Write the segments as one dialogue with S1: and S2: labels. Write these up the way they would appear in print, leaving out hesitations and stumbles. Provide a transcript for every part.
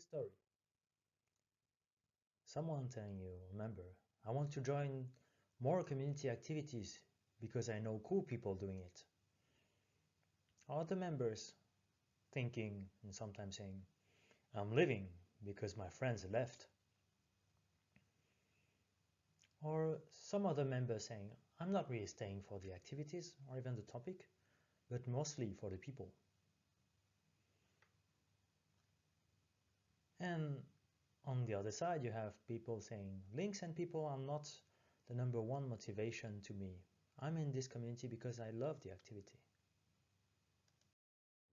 S1: story. Someone telling you, remember, I want to join more community activities because I know cool people doing it. Other members thinking and sometimes saying, I'm leaving because my friends left. Or some other members saying, I'm not really staying for the activities or even the topic, but mostly for the people. And on the other side, you have people saying, links and people are not the number one motivation to me. I'm in this community because I love the activity.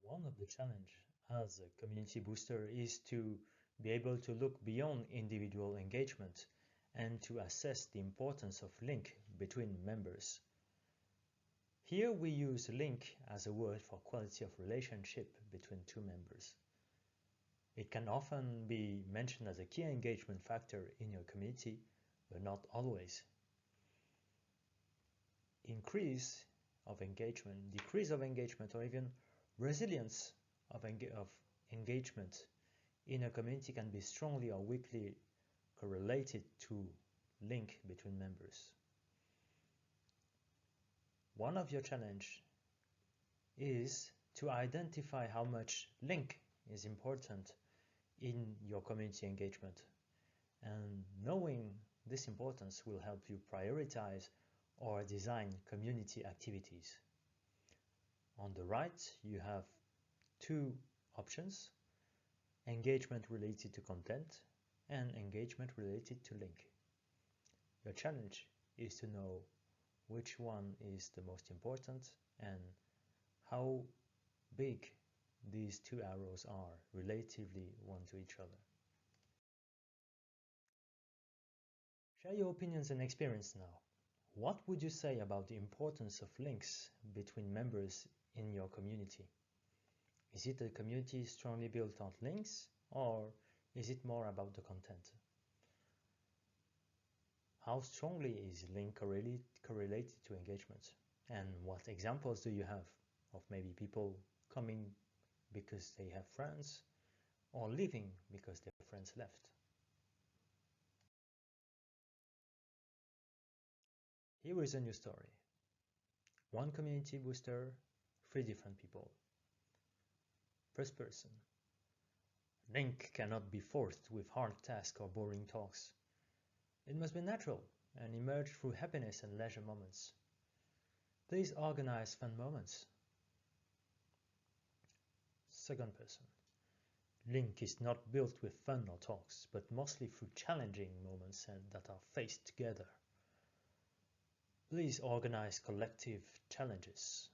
S1: One of the challenges as a community booster is to be able to look beyond individual engagement and to assess the importance of link between members. Here we use link as a word for quality of relationship between two members. It can often be mentioned as a key engagement factor in your community, but not always. Increase of engagement, decrease of engagement, or even resilience of engagement in a community can be strongly or weakly correlated to link between members. One of your challenge is to identify how much link is important in your community engagement, and knowing this importance will help you prioritize or design community activities. On the right, you have two options: engagement related to content and engagement related to link. Your challenge is to know which one is the most important and how big these two arrows are relatively one to each other. Share your opinions and experience now. What would you say about the importance of links between members in your community? Is it a community strongly built on links, or is it more about the content? How strongly is link correlated to engagement? And what examples do you have of maybe people coming because they have friends or leaving because their friends left? Here is a new story. One community booster, 3 different people. First person. Link cannot be forced with hard tasks or boring talks. It must be natural and emerge through happiness and leisure moments. Please organize fun moments. Second person. Link is not built with fun or talks, but mostly through challenging moments that are faced together. Please organize collective challenges.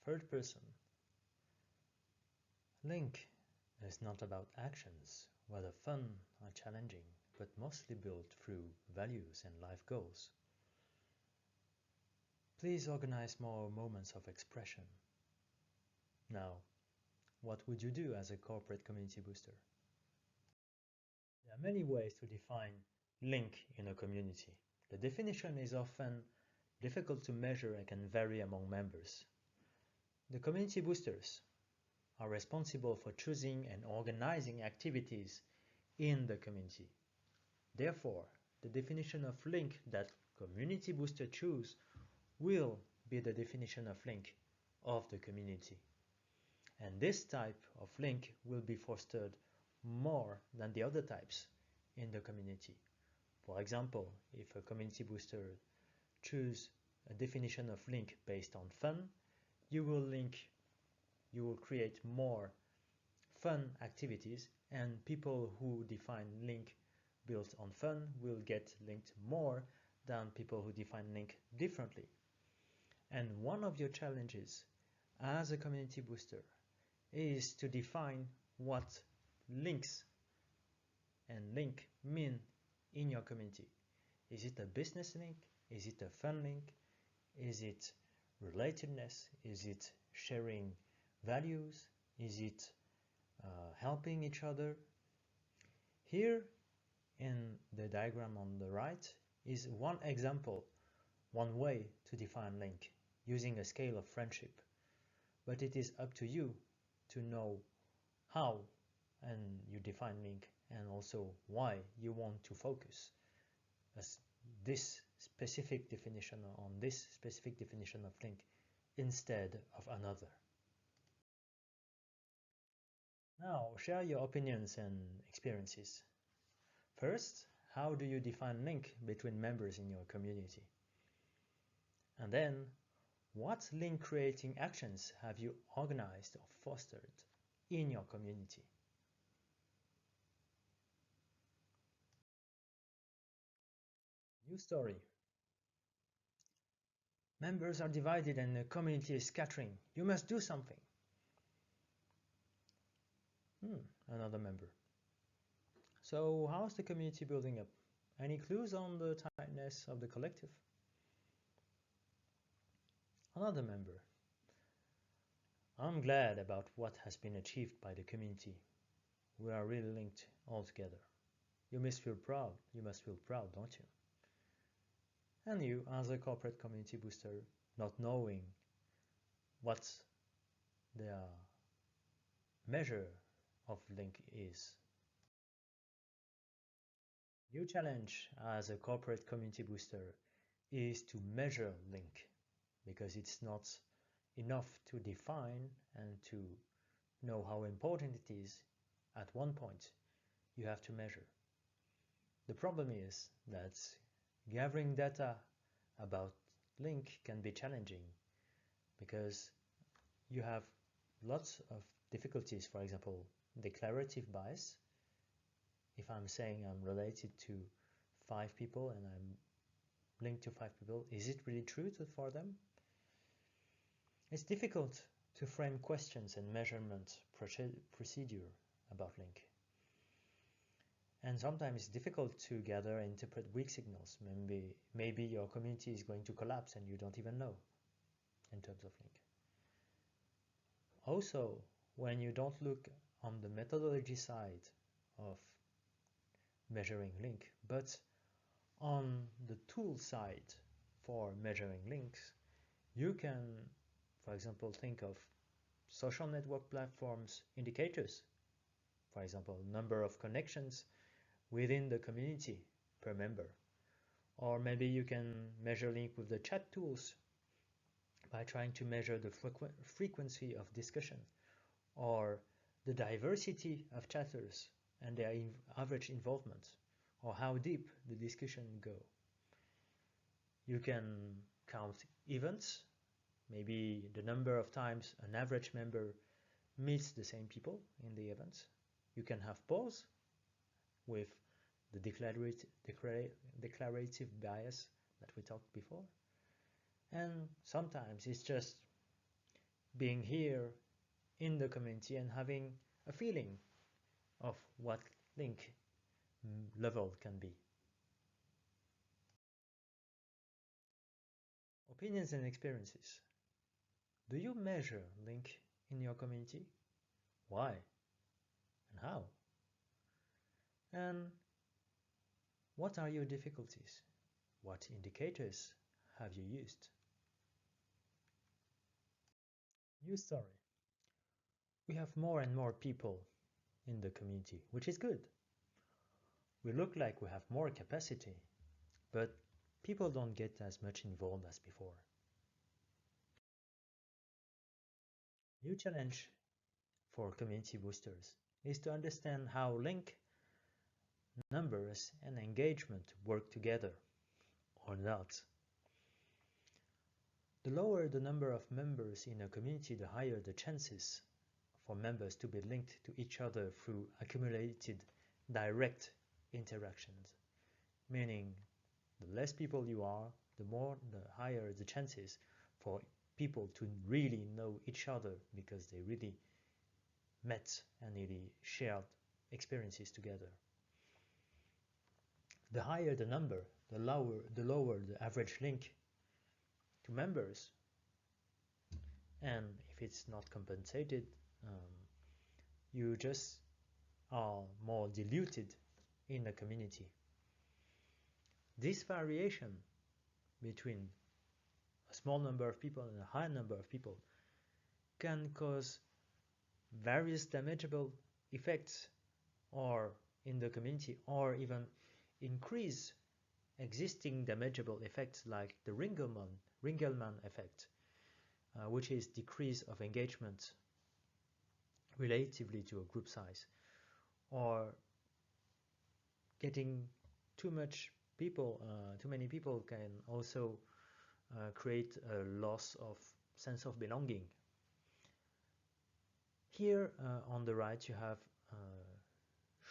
S1: Third person. Link is not about actions, whether fun or challenging, but mostly built through values and life goals. Please organize more moments of expression. Now, what would you do as a corporate community booster? There are many ways to define link in a community. The definition is often difficult to measure and can vary among members. The community boosters are responsible for choosing and organizing activities in the community. Therefore, the definition of link that community booster choose will be the definition of link of the community. And this type of link will be fostered more than the other types in the community. For example, if a community booster choose a definition of link based on fun, you will create more fun activities, and people who define link built on fun will get linked more than people who define link differently. And one of your challenges as a community booster is to define what links and link mean in your community. Is it a business link? Is it a fun link? Is it relatedness? Is it sharing values? Is it helping each other? Here in the diagram on the right is one example, one way to define link using a scale of friendship. But it is up to you to know how and you define link, and also why you want to focus as this specific definition on this specific definition of link instead of another. Now, share your opinions and experiences. First, how do you define link between members in your community? And then, what link creating actions have you organized or fostered in your community? New story. Members are divided and the community is scattering. You must do something. Another member. So how's the community building up? Any clues on the tightness of the collective? Another member. I'm glad about what has been achieved by the community. We are really linked all together. You must feel proud. You must feel proud, don't you? And you, as a corporate community booster, not knowing what the measure of link is. Your challenge as a corporate community booster is to measure link, because it's not enough to define and to know how important it is at one point. You have to measure. The problem is that gathering data about link can be challenging because you have lots of difficulties. For example, declarative bias. If I'm saying I'm related to 5 people and I'm linked to 5 people, is it really true for them? It's difficult to frame questions and measurement procedure about link. And sometimes it's difficult to gather and interpret weak signals. Maybe your community is going to collapse and you don't even know in terms of link. Also, when you don't look on the methodology side of measuring link, but on the tool side for measuring links, you can, for example, think of social network platforms indicators. For example, number of connections within the community per member. Or maybe you can measure link with the chat tools by trying to measure the frequency of discussion or the diversity of chatters and their average involvement, or how deep the discussion go. You can count events, maybe the number of times an average member meets the same people in the event. You can have polls with the declarative bias that we talked before. And sometimes it's just being here in the community and having a feeling of what link level can be. Opinions and experiences. Do you measure link in your community? Why? And how? And what are your difficulties? What indicators have you used? New story. We have more and more people in the community, which is good. We look like we have more capacity, but people don't get as much involved as before. New challenge for community boosters is to understand how link, numbers, and engagement work together, or not. The lower the number of members in a community, the higher the chances for members to be linked to each other through accumulated direct interactions. Meaning, the less people you are, the higher the chances for people to really know each other because they really met and really shared experiences together. The higher the number, the lower the average link to members. And if it's not compensated, you just are more diluted in the community. This variation between a small number of people and a high number of people can cause various damageable effects or in the community, or even increase existing damageable effects like the Ringelmann effect, which is decrease of engagement relatively to a group size, or getting too many people can also create a loss of sense of belonging. Here on the right you have a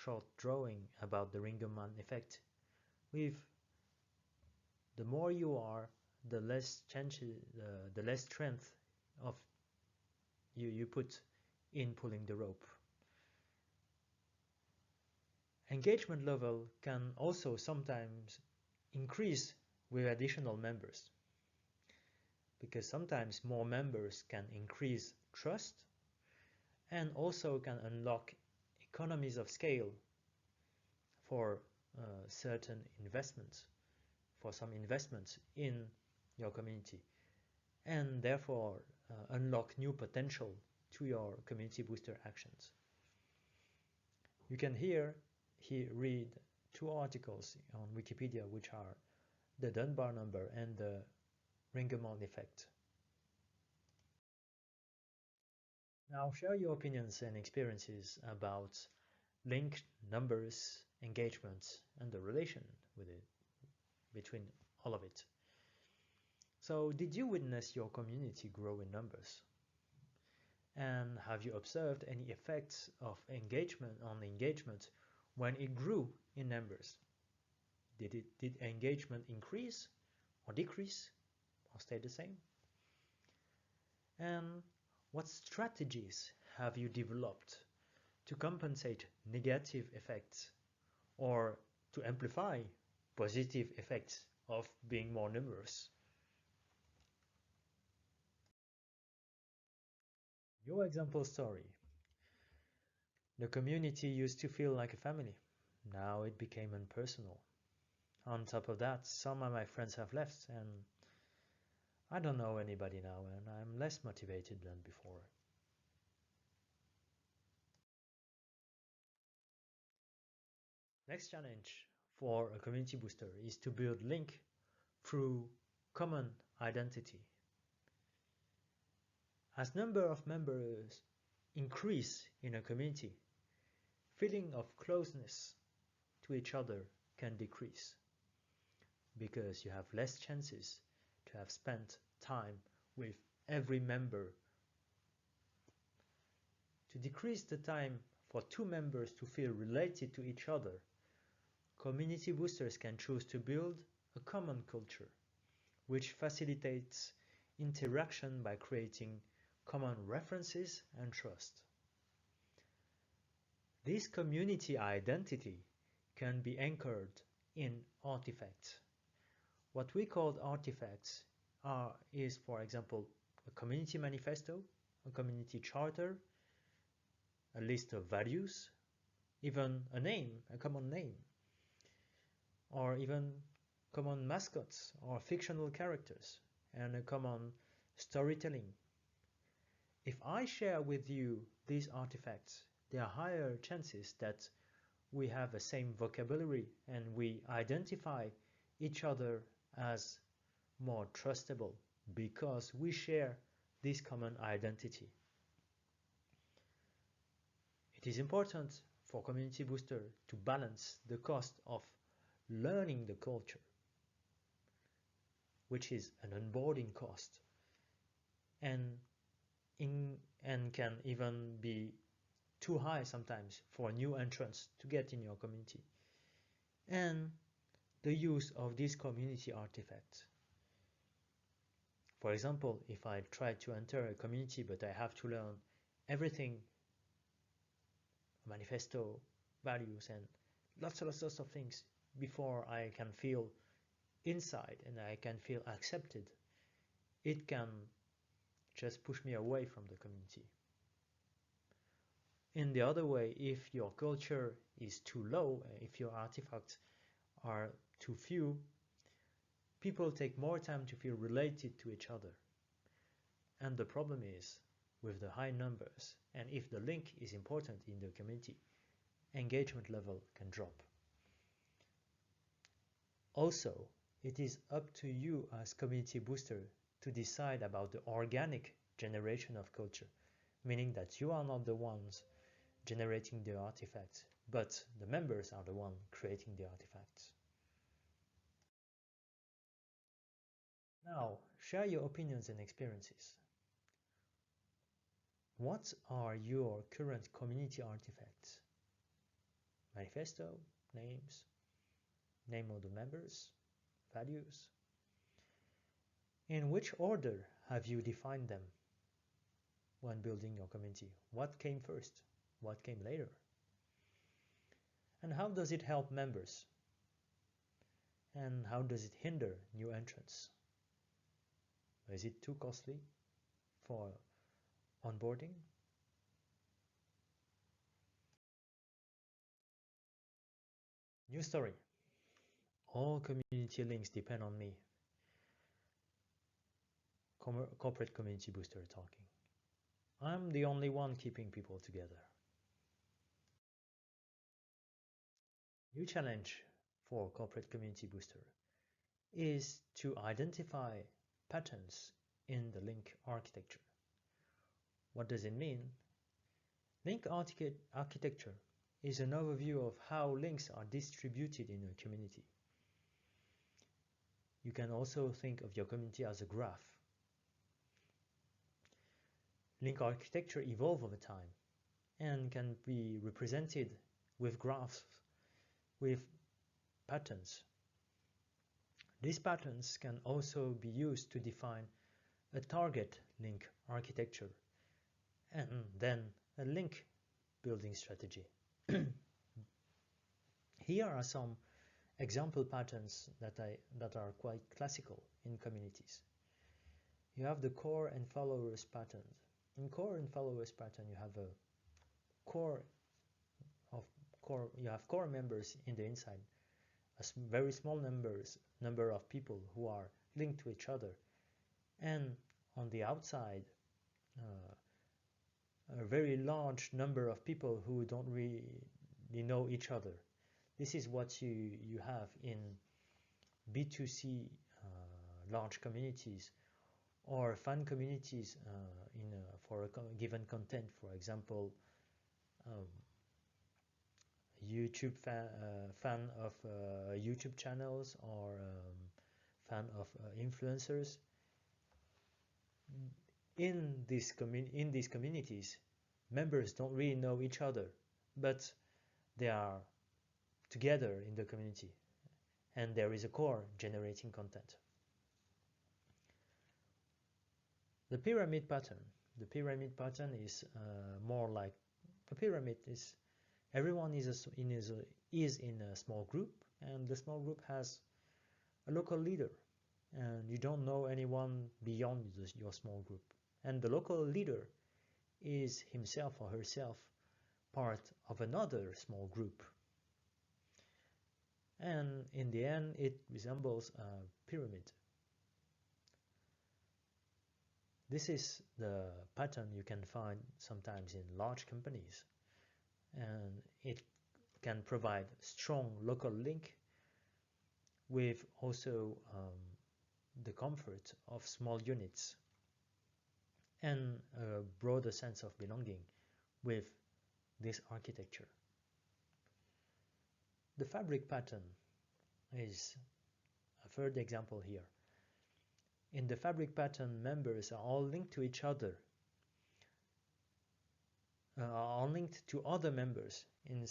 S1: short drawing about the Ringelmann effect. With the more you are, the less strength of you put in pulling the rope. Engagement level can also sometimes increase with additional members, because sometimes more members can increase trust and also can unlock economies of scale for certain investments, for some investments in your community, and therefore unlock new potential to your community booster actions. You can here read two articles on Wikipedia, which are the Dunbar number and the Ringelmann effect. Now share your opinions and experiences about linked numbers, engagement, and the relation with it, between all of it. So did you witness your community grow in numbers? And have you observed any effects of engagement when it grew in numbers? Did engagement increase or decrease or stay the same? And what strategies have you developed to compensate negative effects or to amplify positive effects of being more numerous? Your example story. The community used to feel like a family. Now it became impersonal. On top of that, some of my friends have left and I don't know anybody now and I'm less motivated than before. Next challenge for a community booster is to build link through common identity. As number of members increase in a community, feeling of closeness to each other can decrease because you have less chances to have spent time with every member. To decrease the time for two members to feel related to each other, community boosters can choose to build a common culture, which facilitates interaction by creating common references and trust. This community identity can be anchored in artifacts. What we call artifacts is, for example, a community manifesto, a community charter, a list of values, even a name, a common name, or even common mascots or fictional characters, and a common storytelling. If I share with you these artifacts, there are higher chances that we have the same vocabulary and we identify each other as more trustable because we share this common identity. It is important for Community Booster to balance the cost of learning the culture, which is an onboarding cost, and can even be too high sometimes for new entrants to get in your community, and the use of these community artifacts. For example, if I try to enter a community but I have to learn everything, manifesto, values, and lots of things before I can feel inside and I can feel accepted, it can just push me away from the community. In the other way, if your culture is too low, if your artifacts are too few, people take more time to feel related to each other. And the problem is with the high numbers, and if the link is important in the community, engagement level can drop. Also, it is up to you as community booster to decide about the organic generation of culture, meaning that you are not the ones generating the artifacts, but the members are the ones creating the artifacts. Now, share your opinions and experiences. What are your current community artifacts? Manifesto, names, name of the members, values. In which order have you defined them when building your community? What came first? What came later? And how does it help members? And how does it hinder new entrants? Is it too costly for onboarding? New story. All community links depend on me. Corporate community booster talking. I'm the only one keeping people together. New challenge for corporate community booster is to identify patterns in the link architecture. What does it mean? Link architecture is an overview of how links are distributed in a community. You can also think of your community as a graph. Link architecture evolves over time and can be represented with graphs with patterns. These patterns can also be used to define a target link architecture and then a link building strategy. Here are some example patterns that are quite classical in communities. You have the core and followers patterns. In core and followers pattern, you have a core members in the inside, a very small number of people who are linked to each other, and on the outside, a very large number of people who don't really know each other. This is what you have in B2C large communities or fan communities for a given content. For example, YouTube fan of YouTube channels or fan of influencers. In these communities, members don't really know each other, but they are together in the community, and there is a core generating content. The pyramid pattern. The pyramid pattern is more like a pyramid. Is everyone is in a small group, and the small group has a local leader, and you don't know anyone beyond your small group. And the local leader is himself or herself part of another small group. And in the end, it resembles a pyramid. This is the pattern you can find sometimes in large companies, and it can provide strong local link with also the comfort of small units and a broader sense of belonging with this architecture. The fabric pattern is a third example here. In the fabric pattern, members are all linked to each other, are linked to other members in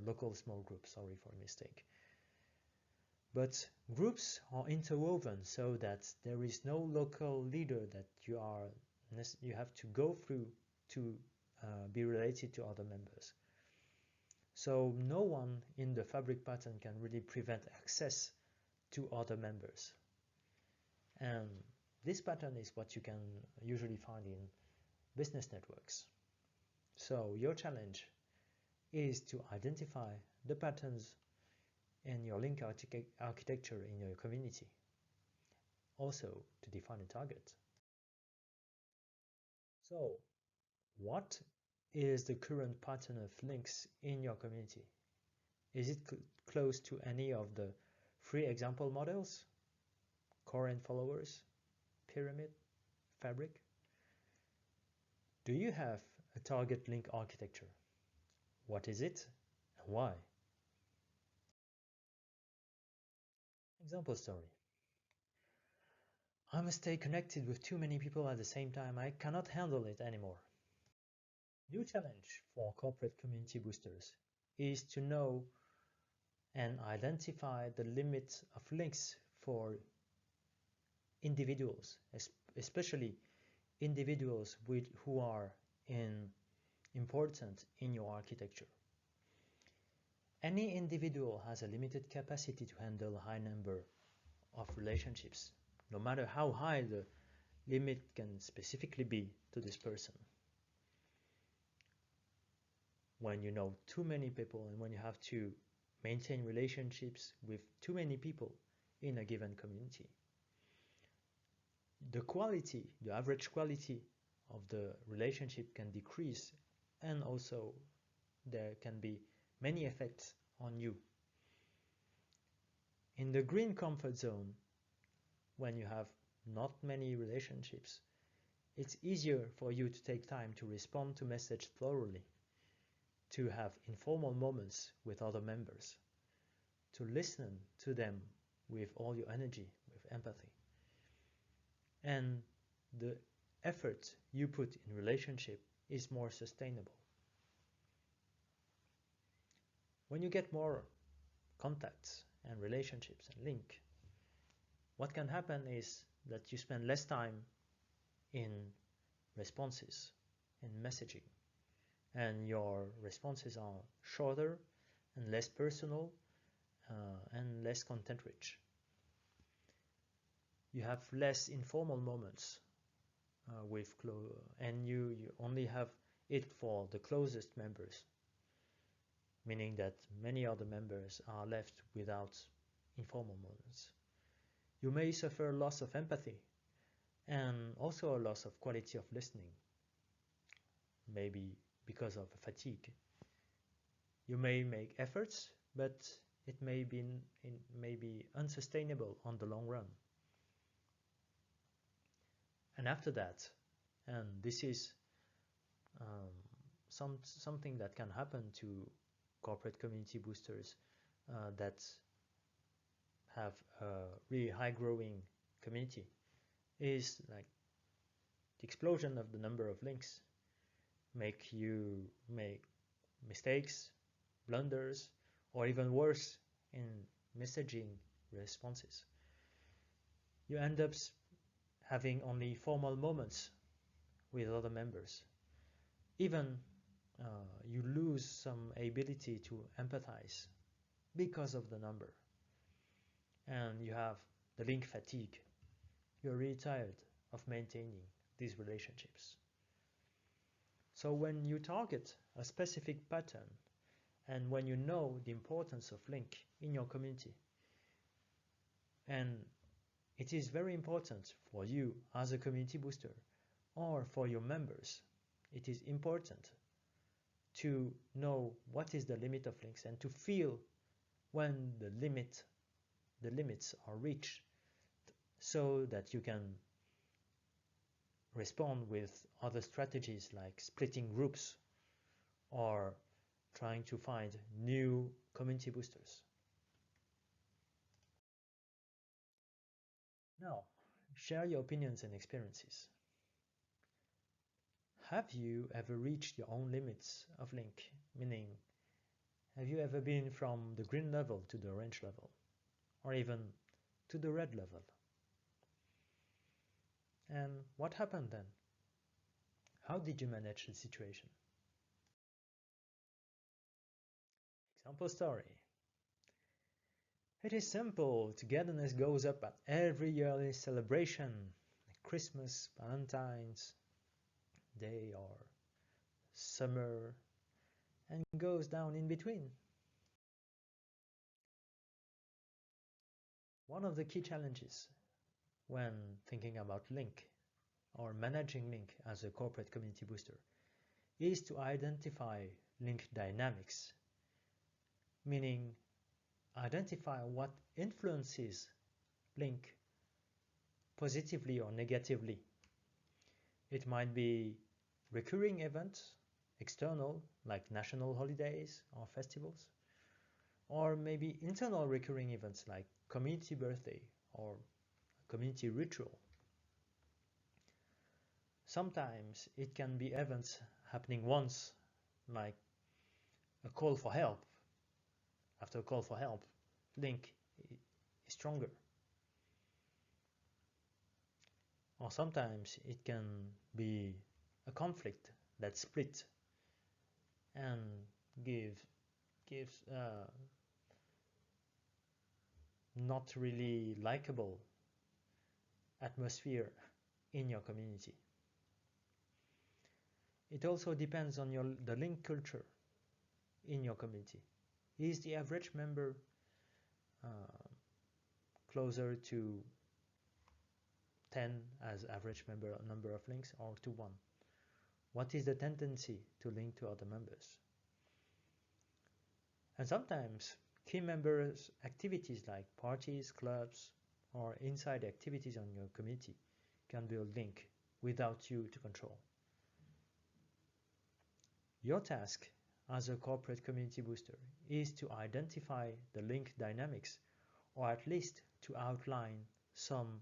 S1: local small groups. Sorry for a mistake. But groups are interwoven so that there is no local leader that you have to go through to be related to other members. So no one in the fabric pattern can really prevent access to other members. And this pattern is what you can usually find in business networks. So your challenge is to identify the patterns in your link architecture in your community. Also to define a target. So, what is the current pattern of links in your community? Is it close to any of the three example models? Core and followers, pyramid, fabric? Do you have a target link architecture? What is it and why? Example story. I must stay connected with too many people at the same time. I cannot handle it anymore. New challenge for corporate community boosters is to know and identify the limits of links for individuals, especially individuals who are important in your architecture. Any individual has a limited capacity to handle a high number of relationships, no matter how high the limit can specifically be to this person. When you know too many people and when you have to maintain relationships with too many people in a given community, the average quality of the relationship can decrease, and also there can be many effects on you. In the green comfort zone, when you have not many relationships, it's easier for you to take time to respond to messages thoroughly, to have informal moments with other members, to listen to them with all your energy, with empathy. And the effort you put in relationship is more sustainable. When you get more contacts and relationships and link, what can happen is that you spend less time in responses, in messaging, and your responses are shorter and less personal and less content rich. You have less informal moments and you only have it for the closest members, meaning that many other members are left without informal moments. You may suffer loss of empathy and also a loss of quality of listening, maybe because of fatigue. You may make efforts, but it may be unsustainable on the long run. And after that, and this is something that can happen to corporate community boosters that have a really high growing community, is like the explosion of the number of links make you make mistakes, blunders, or even worse in messaging responses. You end up having only formal moments with other members. Even you lose some ability to empathize because of the number. And you have the link fatigue. You're really tired of maintaining these relationships. So when you target a specific pattern and when you know the importance of link in your community, and it is very important for you as a community booster or for your members, it is important to know what is the limit of links and to feel when the limits are reached, so that you can respond with other strategies like splitting groups or trying to find new community boosters. Now, share your opinions and experiences. Have you ever reached your own limits of link? Meaning, have you ever been from the green level to the orange level, or even to the red level? And what happened then? How did you manage the situation? Example story. It is simple. Togetherness goes up at every yearly celebration, like Christmas, Valentine's Day, or summer, and goes down in between. One of the key challenges when thinking about link or managing link as a corporate community booster is to identify link dynamics, meaning identify what influences link positively or negatively. It might be recurring events, external, like national holidays or festivals, or maybe internal recurring events like community birthday or community ritual. Sometimes it can be events happening once, like a call for help. After a call for help, link is stronger. Or sometimes it can be a conflict that split and gives not really likable atmosphere in your community. It also depends on the link culture in your community. Is the average member closer to 10 as average number of links or to 1? What is the tendency to link to other members? And sometimes key members' activities like parties, clubs, or inside activities on your community can build link without you to control. Your task as a corporate community booster is to identify the link dynamics, or at least to outline some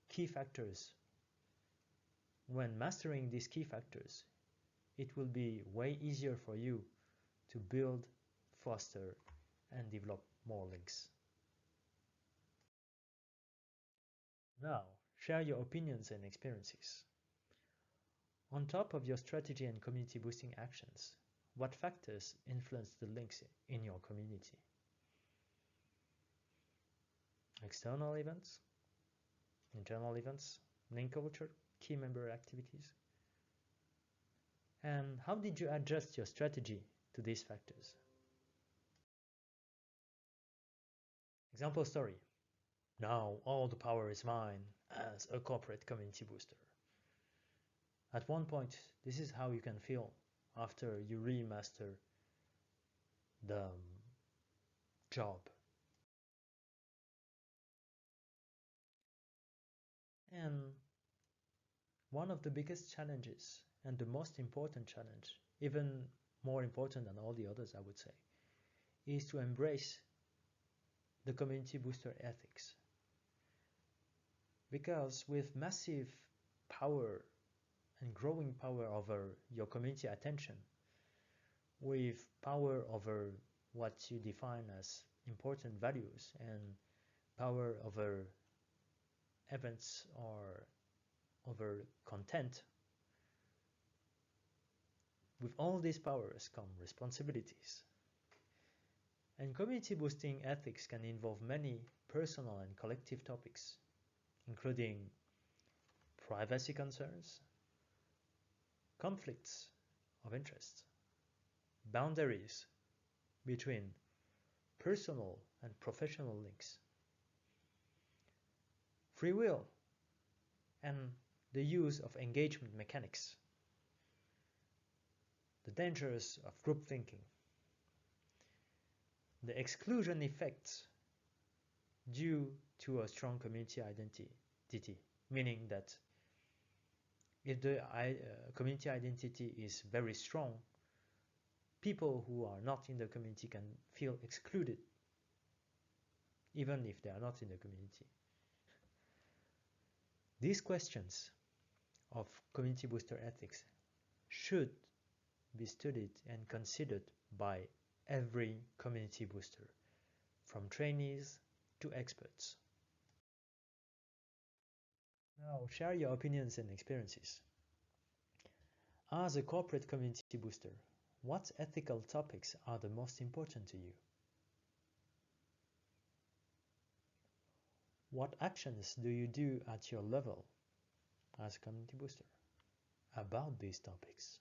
S1: key factors. When mastering these key factors, it will be way easier for you to build, foster, and develop more links. Now, share your opinions and experiences. On top of your strategy and community boosting actions, what factors influence the links in your community? External events, internal events, link culture, key member activities. And how did you adjust your strategy to these factors? Example story. Now all the power is mine as a corporate community booster. At one point, this is how you can feel after you remaster the job. And one of the biggest challenges and the most important challenge, even more important than all the others, I would say, is to embrace the community booster ethics. Because with massive power and growing power over your community attention, with power over what you define as important values and power over events or over content, with all these powers come responsibilities. And community boosting ethics can involve many personal and collective topics, including privacy concerns, conflicts of interest, boundaries between personal and professional links, free will, and the use of engagement mechanics, the dangers of group thinking, the exclusion effects due to a strong community identity, meaning that if the community identity is very strong, people who are not in the community can feel excluded, even if they are not in the community. These questions of community booster ethics should be studied and considered by every community booster, from trainees to experts. Now, share your opinions and experiences. As a corporate community booster, what ethical topics are the most important to you? What actions do you do at your level as a community booster about these topics?